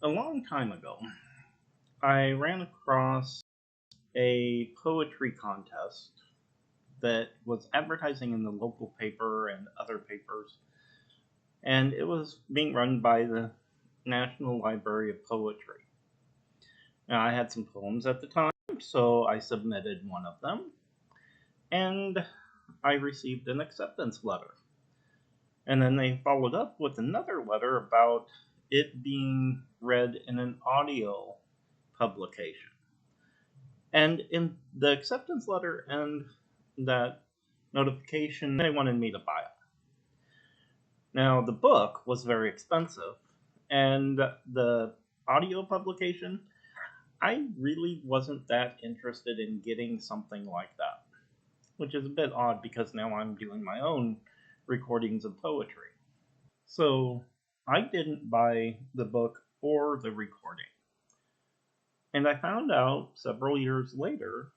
A long time ago, I ran across a poetry contest that was advertising in the local paper and other papers, and it was being run by the National Library of Poetry. Now, I had some poems at the time, so I submitted one of them, and I received an acceptance letter. And then they followed up with another letter about it being read in an audio publication. And in the acceptance letter and that notification, they wanted me to buy it. Now, the book was very expensive, and the audio publication, I really wasn't that interested in getting something like that, which is a bit odd because now I'm doing my own recordings of poetry. So I didn't buy the book or the recording. And I found out several years later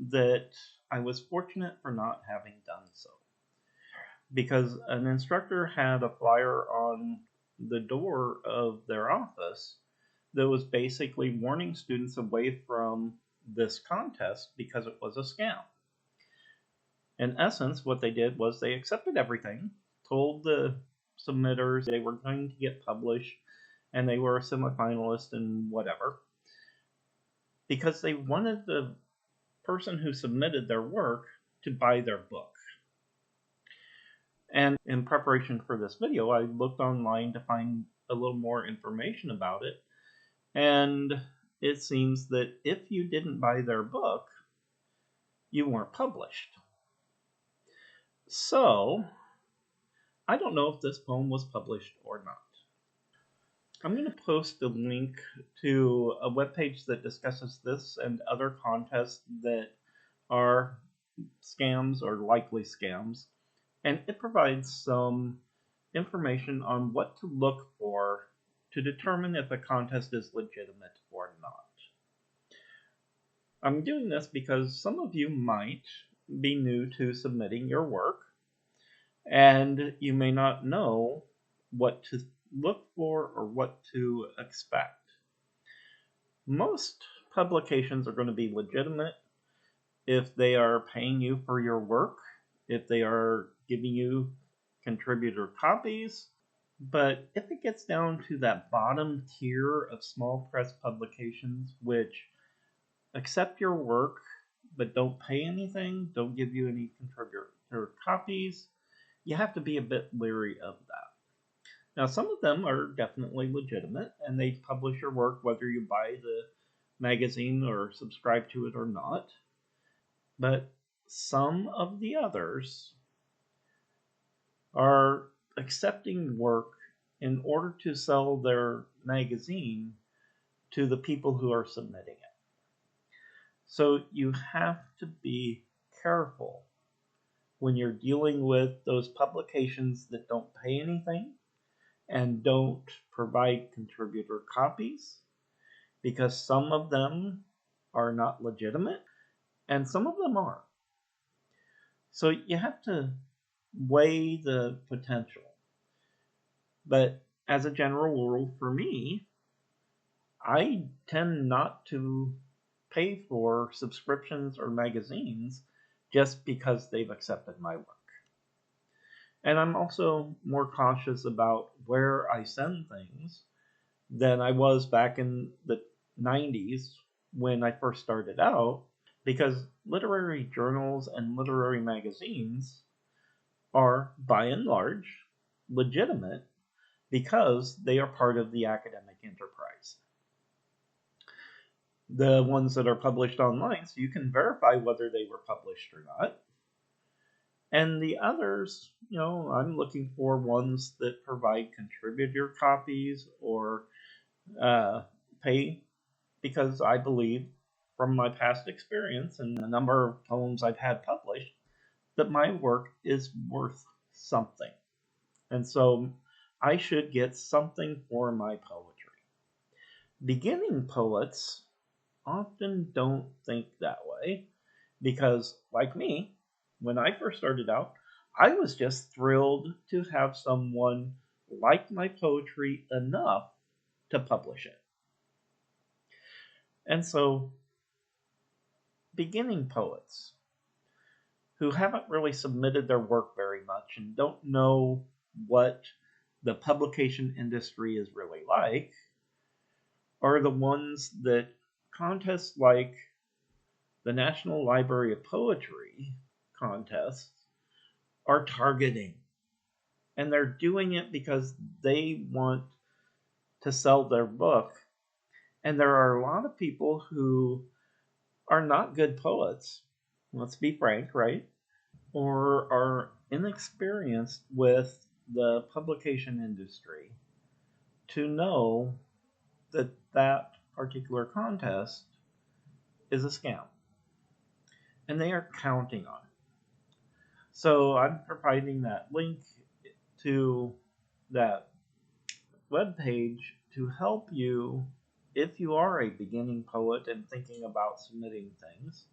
that I was fortunate for not having done so. Because an instructor had a flyer on the door of their office that was basically warning students away from this contest because it was a scam. In essence, what they did was they accepted everything, told the submitters they were going to get published, and they were a semifinalist and whatever, because they wanted the person who submitted their work to buy their book. And in preparation for this video, I looked online to find a little more information about it, and it seems that if you didn't buy their book, you weren't published. So, I don't know if this poem was published or not. I'm going to post a link to a webpage that discusses this and other contests that are scams or likely scams, and it provides some information on what to look for to determine if a contest is legitimate or not. I'm doing this because some of you might be new to submitting your work, and you may not know what to look for or what to expect. Most publications are going to be legitimate if they are paying you for your work, if they are giving you contributor copies. But if it gets down to that bottom tier of small press publications which accept your work but don't pay anything, don't give you any contributor copies, you have to be a bit leery of that. Now, some of them are definitely legitimate, and they publish your work whether you buy the magazine or subscribe to it or not. But some of the others are accepting work in order to sell their magazine to the people who are submitting it. So you have to be careful when you're dealing with those publications that don't pay anything and don't provide contributor copies, because some of them are not legitimate and some of them are. So you have to weigh the potential. But as a general rule for me, I tend not to pay for subscriptions or magazines just because they've accepted my work. And I'm also more cautious about where I send things than I was back in the 90s when I first started out, because literary journals and literary magazines are, by and large, legitimate because they are part of the academic enterprise. The ones that are published online, so you can verify whether they were published or not. And the others, I'm looking for ones that provide contributor copies or pay, because I believe from my past experience and the number of poems I've had published that my work is worth something. And so I should get something for my poetry. Beginning poets often don't think that way because, like me, when I first started out, I was just thrilled to have someone like my poetry enough to publish it. And so, beginning poets who haven't really submitted their work very much and don't know what the publication industry is really like are the ones that contests like the National Library of Poetry contests are targeting. And they're doing it because they want to sell their book. And there are a lot of people who are not good poets, let's be frank, right? Or are inexperienced with the publication industry to know that that particular contest is a scam. And they are counting on it. So I'm providing that link to that web page to help you if you are a beginning poet and thinking about submitting things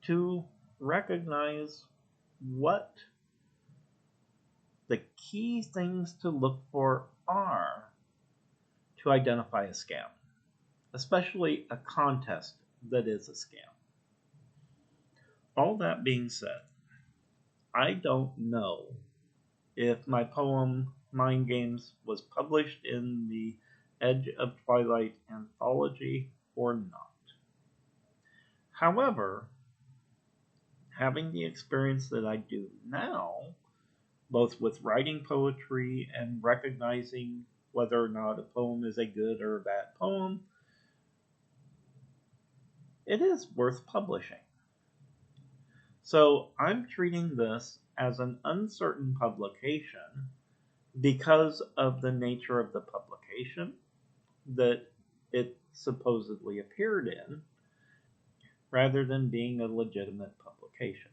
to recognize what the key things to look for are to identify a scam, especially a contest that is a scam. All that being said, I don't know if my poem Mind Games was published in the Edge of Twilight anthology or not. However, having the experience that I do now, both with writing poetry and recognizing whether or not a poem is a good or a bad poem, it is worth publishing. So I'm treating this as an uncertain publication because of the nature of the publication that it supposedly appeared in, rather than being a legitimate publication.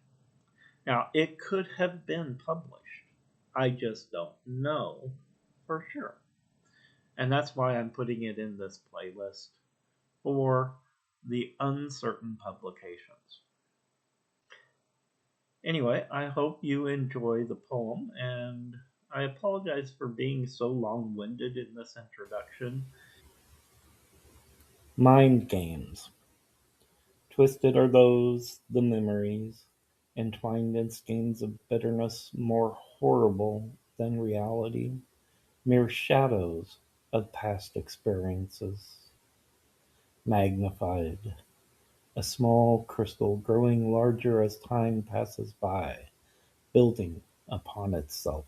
Now, it could have been published. I just don't know for sure. And that's why I'm putting it in this playlist for the uncertain publications. Anyway, I hope you enjoy the poem, and I apologize for being so long winded in this introduction. Mind games. Twisted are the memories, entwined in skeins of bitterness more horrible than reality, mere shadows of past experiences, magnified, a small crystal growing larger as time passes by, building upon itself.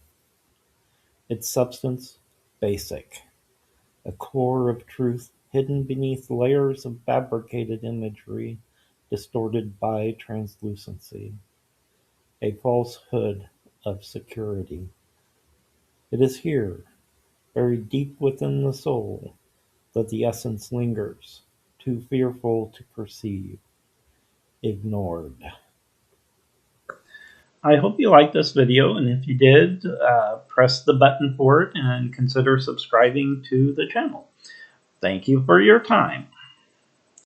Its substance basic, a core of truth hidden beneath layers of fabricated imagery distorted by translucency, a falsehood of security. It is here, buried deep within the soul, that the essence lingers, too fearful to perceive, ignored. I hope you liked this video, and if you did, press the button for it and consider subscribing to the channel. Thank you for your time.